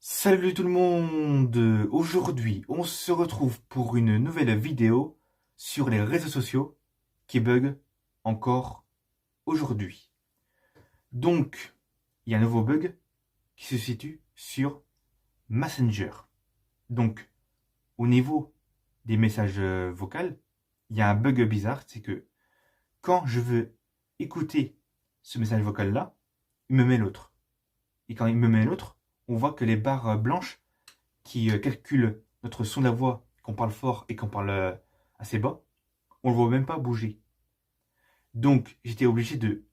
Salut tout le monde! Aujourd'hui, on se retrouve pour une nouvelle vidéo sur les réseaux sociaux qui bug encore aujourd'hui. Donc, il y a un nouveau bug qui se situe sur Messenger. Donc, au niveau des messages vocaux, il y a un bug bizarre, c'est que quand je veux écouter ce message vocal-là, il me met l'autre. Et quand il me met l'autre, on voit que les barres blanches qui calcule notre son de la voix, qu'on parle fort et qu'on parle assez bas, on ne le voit même pas bouger. Donc j'étais obligé de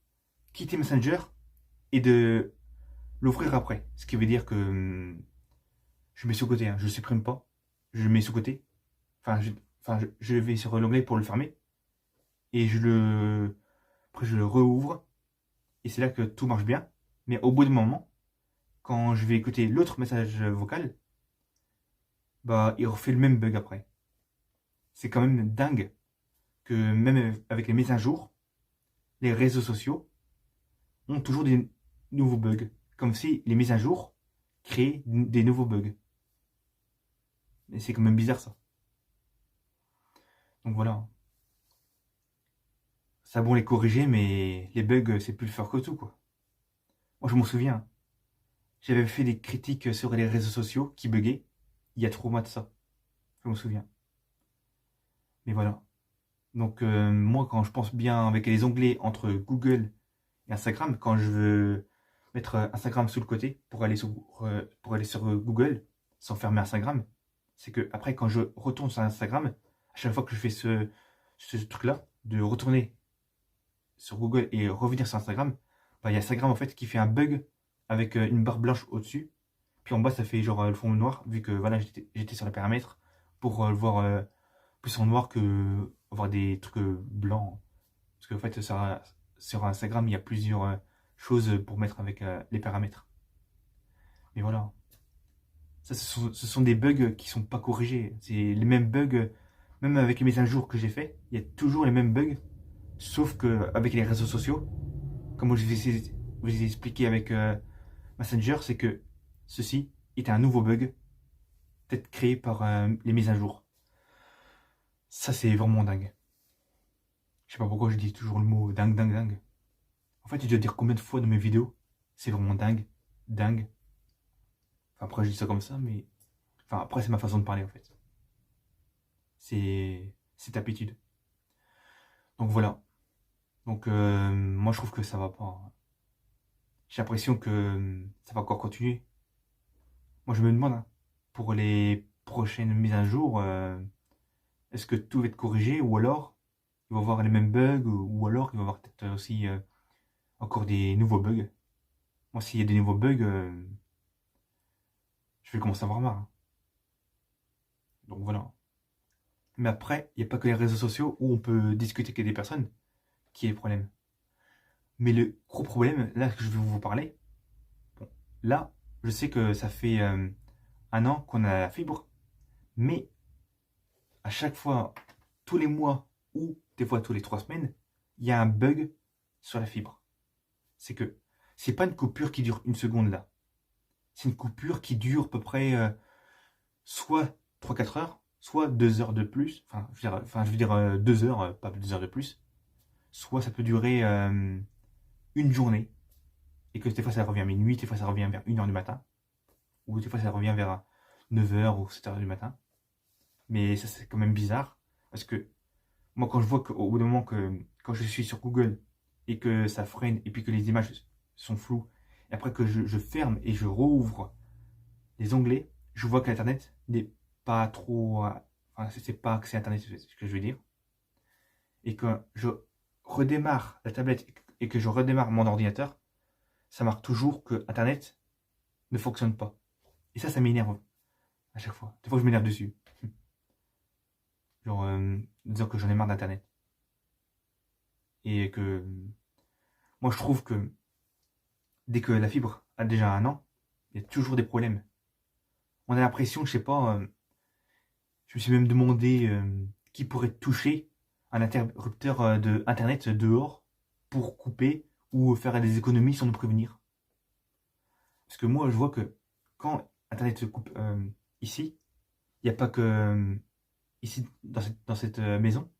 quitter Messenger et de l'ouvrir après. Ce qui veut dire que je mets sous côté, hein. Je ne supprime pas, je le mets sous côté. Je vais sur l'onglet pour le fermer et après je le rouvre et c'est là que tout marche bien. Mais au bout d'un moment, quand je vais écouter l'autre message vocal, bah il refait le même bug après. C'est quand même dingue que même avec les mises à jour, les réseaux sociaux ont toujours des nouveaux bugs. Comme si les mises à jour créaient des nouveaux bugs. Et c'est quand même bizarre ça. Donc voilà. Ça a bon les corriger, mais les bugs, c'est plus fort que tout, quoi. Moi, je m'en souviens. J'avais fait des critiques sur les réseaux sociaux qui buguaient. Il y a 3 mois de ça. Je m'en souviens. Mais voilà. Donc, moi, quand je pense bien avec les onglets entre Google et Instagram, quand je veux mettre Instagram sous le côté pour aller sur Google sans fermer Instagram, c'est que après, quand je retourne sur Instagram, à chaque fois que je fais ce truc-là, de retourner sur Google et revenir sur Instagram, bah, il y a Instagram en fait qui fait un bug avec une barre blanche au-dessus. Puis en bas, ça fait genre le fond noir, vu que voilà, j'étais sur les paramètres pour le voir plus en noir que voir des trucs blancs. Parce qu'en fait, sur Instagram, il y a plusieurs choses pour mettre avec les paramètres. Mais voilà. Ça, ce sont des bugs qui sont pas corrigés. C'est les mêmes bugs, même avec les mises à jour que j'ai fait, il y a toujours les mêmes bugs. Sauf que avec les réseaux sociaux, comme je vous ai expliqué avec Messenger, c'est que ceci est un nouveau bug, peut-être créé par les mises à jour. Ça, c'est vraiment dingue. Je sais pas pourquoi je dis toujours le mot dingue, dingue, dingue. En fait, je dois dire combien de fois dans mes vidéos, c'est vraiment dingue, dingue. Enfin, après, je dis ça comme ça, mais. Enfin, après, c'est ma façon de parler, en fait. C'est habitude. Donc voilà. Donc, moi, je trouve que ça va pas. J'ai l'impression que ça va encore continuer. Moi, je me demande, hein, pour les prochaines mises à jour, est-ce que tout va être corrigé ou alors il va y avoir les mêmes bugs ou alors il va y avoir peut-être aussi encore des nouveaux bugs. Moi, s'il y a des nouveaux bugs, je vais commencer à avoir marre, hein. Donc voilà. Mais après, il n'y a pas que les réseaux sociaux où on peut discuter avec des personnes qui est le problème. Mais le gros problème, là que je vais vous parler, bon, là, je sais que ça fait 1 an qu'on a la fibre, mais à chaque fois, tous les mois ou des fois tous les 3 semaines, il y a un bug sur la fibre. C'est que c'est pas une coupure qui dure 1 seconde là. C'est une coupure qui dure à peu près soit 3 4 heures, soit 2 heures de plus. Je veux dire 2 heures, pas 2 heures de plus. Soit ça peut durer une journée. Et que des fois ça revient à minuit, des fois ça revient vers 1 heure du matin. Ou des fois ça revient vers 9 heures ou 7 heures du matin. Mais ça c'est quand même bizarre. Parce que moi quand je vois qu'au bout d'un moment que quand je suis sur Google et que ça freine et puis que les images sont floues, et après que je ferme et je rouvre les onglets, je vois que l'internet n'est pas trop. Enfin, c'est pas accès à internet, c'est ce que je veux dire. Et que je redémarre la tablette et que je redémarre mon ordinateur, ça marque toujours que internet ne fonctionne pas. Et ça m'énerve à chaque fois. Des fois, je m'énerve dessus. Genre, disant que j'en ai marre d'internet. Et que moi, je trouve que dès que la fibre a déjà 1 an, il y a toujours des problèmes. On a l'impression, je sais pas, je me suis même demandé qui pourrait toucher un interrupteur de internet dehors pour couper ou faire des économies sans nous prévenir. Parce que moi, je vois que quand Internet se coupe ici, il n'y a pas que ici, dans cette maison,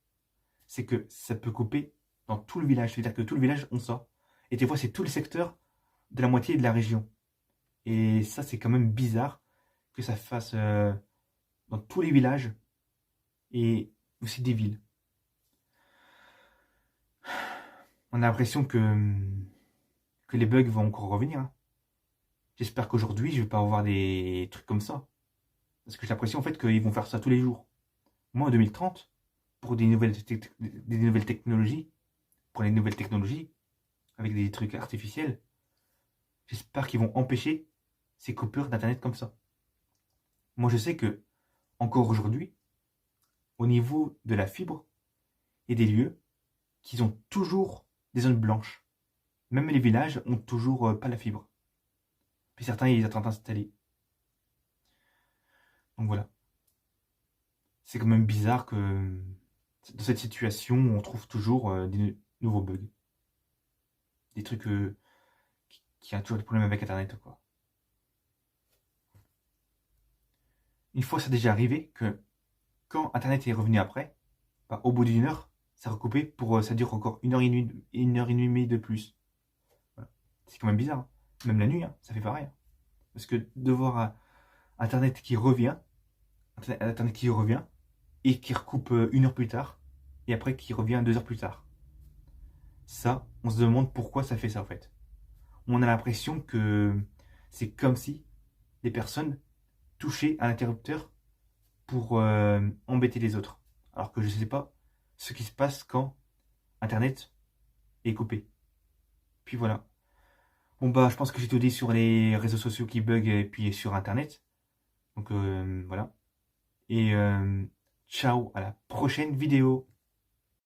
c'est que ça peut couper dans tout le village. C'est-à-dire que tout le village, on sort. Et des fois, c'est tout le secteur de la moitié de la région. Et ça, c'est quand même bizarre que ça fasse dans tous les villages et aussi des villes. On a l'impression que les bugs vont encore revenir, hein. J'espère qu'aujourd'hui, je vais pas avoir des trucs comme ça. Parce que j'ai l'impression en fait qu'ils vont faire ça tous les jours. Moi, en 2030, pour des nouvelles technologies, pour les nouvelles technologies, avec des trucs artificiels, j'espère qu'ils vont empêcher ces coupures d'internet comme ça. Moi, je sais que, encore aujourd'hui, au niveau de la fibre, il y a des lieux qui ont toujours des zones blanches. Même les villages ont toujours pas la fibre. Puis certains, ils attendent d'installer. Donc voilà. C'est quand même bizarre que dans cette situation, on trouve toujours des nouveaux bugs. Des trucs qui ont toujours des problèmes avec Internet, quoi. Une fois, ça déjà arrivé que quand Internet est revenu après, bah, au bout d'une heure, ça a recoupé pour ça dure encore une heure et demie de plus. Voilà. C'est quand même bizarre, hein. Même la nuit, hein, ça fait pareil, hein. Parce que de voir Internet qui revient, Internet qui revient, et qui recoupe une heure plus tard, et après qui revient 2 heures plus tard. Ça, on se demande pourquoi ça fait ça en fait. On a l'impression que c'est comme si les personnes touchaient à l'interrupteur pour embêter les autres. Alors que je ne sais pas ce qui se passe quand Internet est coupé. Puis voilà. Bon bah je pense que j'ai tout dit sur les réseaux sociaux qui bug et puis sur Internet. Donc voilà. Et ciao à la prochaine vidéo.